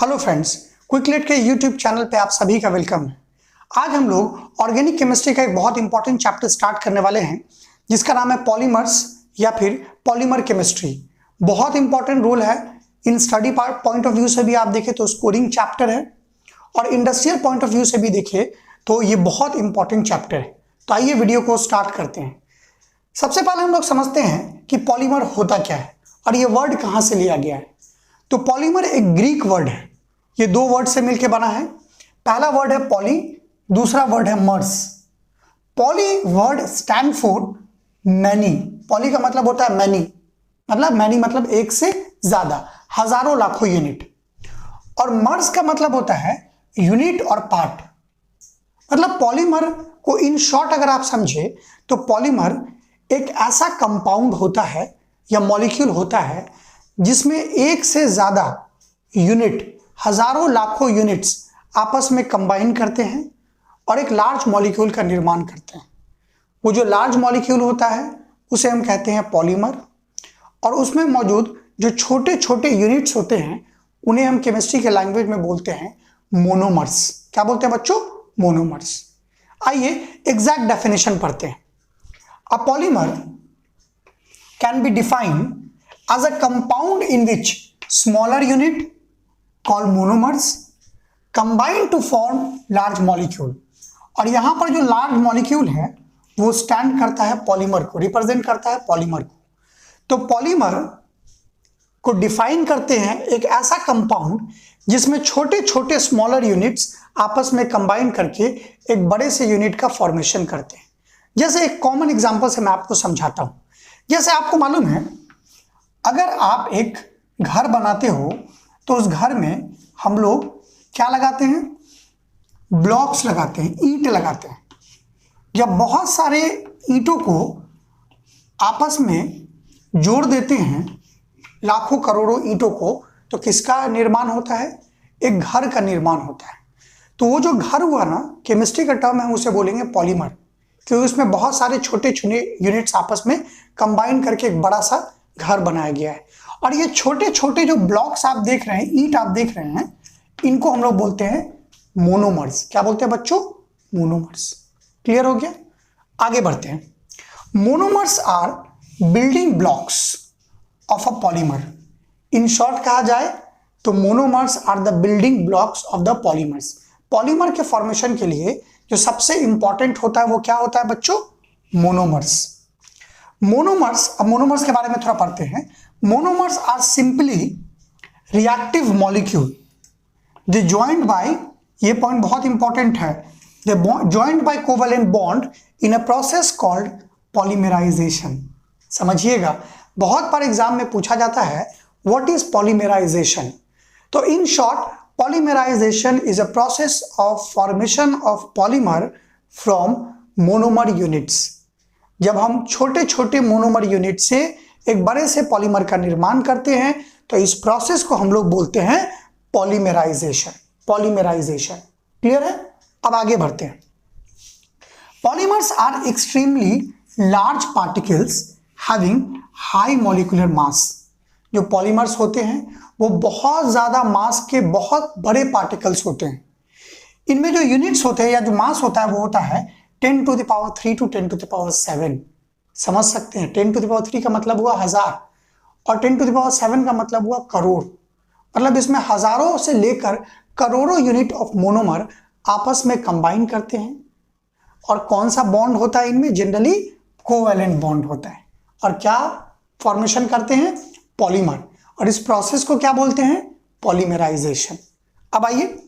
Hello friends, क्विकलेट के YouTube channel पे आप सभी का वेलकम है। आज हम लोग ऑर्गेनिक केमिस्ट्री का एक बहुत इंपॉर्टेंट चैप्टर स्टार्ट करने वाले हैं जिसका नाम है पॉलीमर्स या फिर पॉलीमर केमिस्ट्री। बहुत इंपॉर्टेंट रोल है in study part point of view से भी आप देखें तो स्कोरिंग चैप्टर है और इंडस्ट्रियल पॉइंट ऑफ व्यू से भी देखें तो ये बहुत इंपॉर्टेंट चैप्टर है। तो आइए वीडियो को स्टार्ट करते हैं। सबसे पहले हम लोग समझते हैं कि पॉलीमर होता क्या है और ये वर्ड कहाँ से लिया गया है। तो पॉलीमर एक ग्रीक वर्ड है, ये दो वर्ड से मिलकर बना है। पहला वर्ड है पॉली, दूसरा वर्ड है mers. Poly word stand for many. Poly का मतलब होता है मैनी, मैनी मतलब एक से ज्यादा, हजारों लाखों यूनिट। और मर्स का मतलब होता है यूनिट और पार्ट। मतलब पॉलीमर को इन शॉर्ट अगर आप समझे तो पॉलीमर एक ऐसा कंपाउंड होता है या मॉलिक्यूल होता है जिसमें एक से ज्यादा यूनिट, हजारों लाखों यूनिट्स आपस में कंबाइन करते हैं और एक लार्ज मॉलिक्यूल का निर्माण करते हैं। वो जो लार्ज मॉलिक्यूल होता है उसे हम कहते हैं पॉलीमर। और उसमें मौजूद जो छोटे छोटे यूनिट्स होते हैं उन्हें हम केमिस्ट्री के लैंग्वेज में बोलते हैं मोनोमर्स। क्या बोलते हैं बच्चों? मोनोमर्स। आइए एग्जैक्ट डेफिनेशन पढ़ते हैं। A polymer can be defined as a compound in which smaller unit called monomers combine to form large molecule। और यहां पर जो लार्ज मॉलिक्यूल है वो स्टैंड करता है पॉलीमर को, रिप्रेजेंट करता है पॉलीमर को। तो पॉलीमर को डिफाइन करते हैं एक ऐसा कंपाउंड जिसमें छोटे छोटे स्मॉलर यूनिट्स आपस में कंबाइन करके एक बड़े से यूनिट का फॉर्मेशन करते हैं। जैसे एक कॉमन एग्जांपल से मैं आपको समझाता हूं। जैसे आपको मालूम है अगर आप एक घर बनाते हो तो उस घर में हम लोग क्या लगाते हैं? ब्लॉक्स लगाते हैं, ईंट लगाते हैं। जब बहुत सारे ईंटों को आपस में जोड़ देते हैं, लाखों करोड़ों ईंटों को, तो किसका निर्माण होता है? एक घर का निर्माण होता है। तो वो जो घर हुआ ना, केमिस्ट्री का टर्म है उसे बोलेंगे पॉलीमर, क्योंकि उसमें बहुत सारे छोटे छोटे यूनिट्स आपस में कंबाइन करके एक बड़ा सा घर बनाया गया है। और ये छोटे छोटे जो ब्लॉक्स आप देख रहे हैं, ईंट आप देख रहे हैं, इनको हम लोग बोलते हैं मोनोमर्स। क्या बोलते हैं बच्चों? मोनोमर्स। क्लियर हो गया? आगे बढ़ते हैं। Monomers are building blocks of a polymer. In short कहा जाए तो monomers are the building blocks of the polymers. Polymer के फॉर्मेशन के लिए जो सबसे इंपॉर्टेंट होता है वो क्या होता है बच्चों? मोनोमर्स। मोनोमर्स, अब मोनोमर्स के बारे में थोड़ा पढ़ते हैं। Monomers are simply reactive molecule. They joined by, ये पॉइंट बहुत इंपॉर्टेंट है, they joined by covalent bond in a process called polymerisation. समझिएगा, बहुत बार एग्जाम में पूछा जाता है व्हाट इज पॉलीमराइजेशन। तो in short, polymerisation is a process of formation of polymer from monomer units. जब हम छोटे छोटे मोनोमर यूनिट से एक बड़े से पॉलीमर का निर्माण करते हैं तो इस प्रोसेस को हम लोग बोलते हैं पॉलीमराइजेशन। पॉलीमराइजेशन क्लियर है? अब आगे बढ़ते हैं। Polymers are extremely large particles having high molecular mass. जो पॉलीमर्स होते हैं वो बहुत ज्यादा मास के बहुत बड़े पार्टिकल्स होते हैं। इनमें जो यूनिट्स होते हैं या जो मास होता है वो होता है 10 to the power 3 to 10 to the power 7। समझ सकते हैं, 10 to the power 3 का मतलब हुआ हजार और 10 to the power 7 का मतलब हुआ करोड़। मतलब इसमें हजारों से लेकर करोड़ों यूनिट ऑफ मोनोमर आपस में कंबाइन करते हैं। और कौन सा बॉन्ड होता है इनमें? जनरली कोवेलेंट बॉन्ड होता है। और क्या फॉर्मेशन करते हैं? पॉलीमर। और इस प्रोसेस को क्या बोलते हैं? पॉलीमराइजेशन। अब आइए,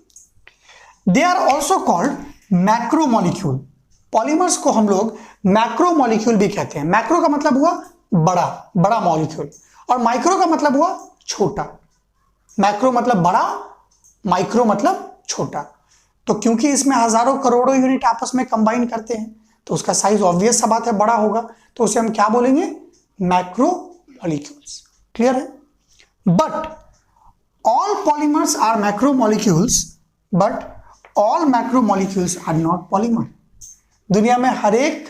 they are also called macromolecule. Polymers को हम लोग मैक्रोमोलिक्यूल भी कहते हैं। मैक्रो का मतलब हुआ बड़ा, बड़ा मॉलिक्यूल, और माइक्रो का मतलब हुआ छोटा। मैक्रो मतलब बड़ा, माइक्रो मतलब छोटा। तो क्योंकि इसमें हजारों करोड़ों यूनिट आपस में कंबाइन करते हैं तो उसका साइज ऑब्वियस सा बात है बड़ा होगा, तो उसे हम क्या बोलेंगे? मैक्रोमोलिक्यूल्स। क्लियर है? But all polymers are macromolecules, but all macromolecules are not polymer. दुनिया में हर एक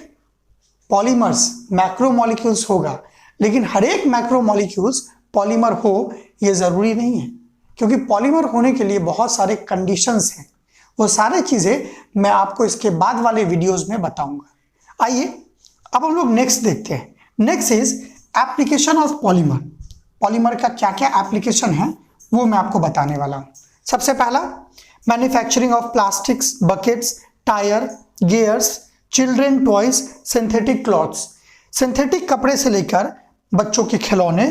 पॉलीमर्स मैक्रोमोलिक्यूल्स होगा, लेकिन हर एक मैक्रोमोलिक्यूल्स पॉलीमर हो ये जरूरी नहीं है। क्योंकि पॉलीमर होने के लिए बहुत सारे कंडीशंस हैं। वो सारे चीजें मैं आपको इसके बाद वाले वीडियोस में बताऊंगा। आइए अब हम लोग नेक्स्ट देखते हैं। Next is application of polymer. Polymer का क्या क्या एप्लीकेशन है वो मैं आपको बताने वाला हूं। सबसे पहला, manufacturing of plastics, buckets, tyre, gears, children toys, synthetic clothes. Synthetic कपड़े से लेकर बच्चों के खिलौने,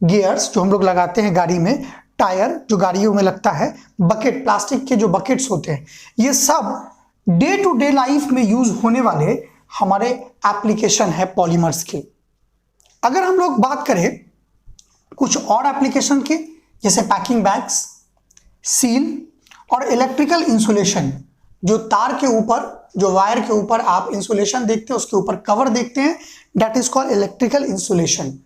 गियर्स जो हम लोग लगाते हैं गाड़ी में, टायर जो गाड़ियों में लगता है, बकेट प्लास्टिक के जो बकेट्स होते हैं, ये सब डे टू डे लाइफ में यूज होने वाले हमारे एप्लीकेशन है पॉलीमर्स के। अगर हम लोग बात करें कुछ और एप्लीकेशन के, जैसे पैकिंग बैग्स, सील और इलेक्ट्रिकल इंसुलेशन, जो तार के ऊपर, जो वायर के ऊपर आप इंसुलेशन देखते हैं, उसके ऊपर कवर देखते हैं, that is called electrical insulation.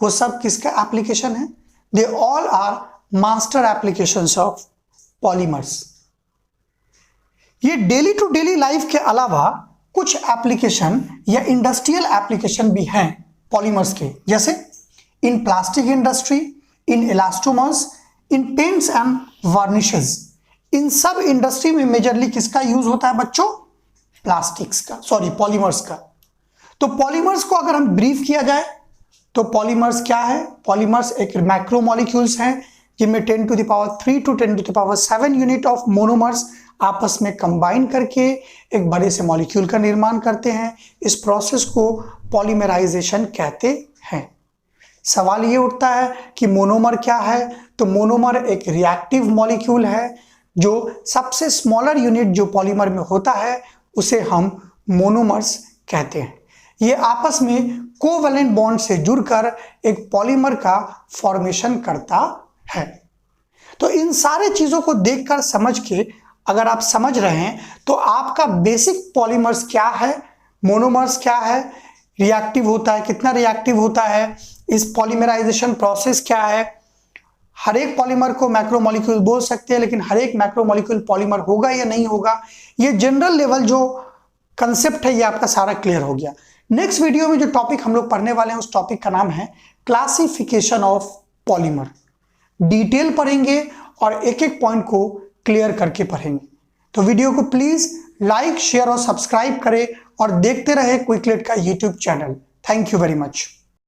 वो सब किसका एप्लीकेशन है? They all are master applications of polymers. ये डेली टू डेली लाइफ के अलावा कुछ एप्लीकेशन या इंडस्ट्रियल एप्लीकेशन भी हैं पॉलीमर्स के, जैसे in plastic industry, in elastomers, in paints and varnishes. इन सब इंडस्ट्री में मेजरली किसका यूज होता है बच्चों? प्लास्टिक्स का, सॉरी पॉलीमर्स का। तो पॉलीमर्स को अगर हम ब्रीफ किया जाए तो पॉलीमर्स क्या है? पॉलीमर्स एक मैक्रोमोलिक्यूल्स हैं जिनमें 10 to the power 3 to 10 to the power 7 unit of monomers आपस में कंबाइन करके एक बड़े से मॉलिक्यूल का निर्माण करते हैं। इस प्रोसेस को पॉलीमराइजेशन कहते हैं। सवाल ये उठता है कि मोनोमर क्या है? तो मोनोमर एक रिएक्टिव मॉलिक्यूल है, जो सबसे स्मॉलर यूनिट जो पॉलीमर में होता है उसे हम मोनोमर्स कहते हैं। ये आपस में कोवैलेंट बॉन्ड से जुड़कर एक पॉलीमर का फॉर्मेशन करता है। तो इन सारे चीजों को देखकर समझ के अगर आप समझ रहे हैं तो आपका बेसिक पॉलीमर्स क्या है, मोनोमर्स क्या है, रिएक्टिव होता है, कितना रिएक्टिव होता है, इस पॉलीमराइजेशन प्रोसेस क्या है। हर एक पॉलीमर को मैक्रोमोलिक्यूल बोल सकते हैं, लेकिन हर एक मैक्रोमोलिक्यूल पॉलीमर होगा या नहीं होगा, ये जनरल लेवल जो कंसेप्ट है ये आपका सारा क्लियर हो गया। नेक्स्ट वीडियो में जो टॉपिक हम लोग पढ़ने वाले हैं उस टॉपिक का नाम है क्लासिफिकेशन ऑफ पॉलीमर। डिटेल पढ़ेंगे और एक एक पॉइंट को क्लियर करके पढ़ेंगे। तो वीडियो को प्लीज लाइक, शेयर और सब्सक्राइब करें और देखते रहे क्विकलेट का YouTube channel. Thank you very much.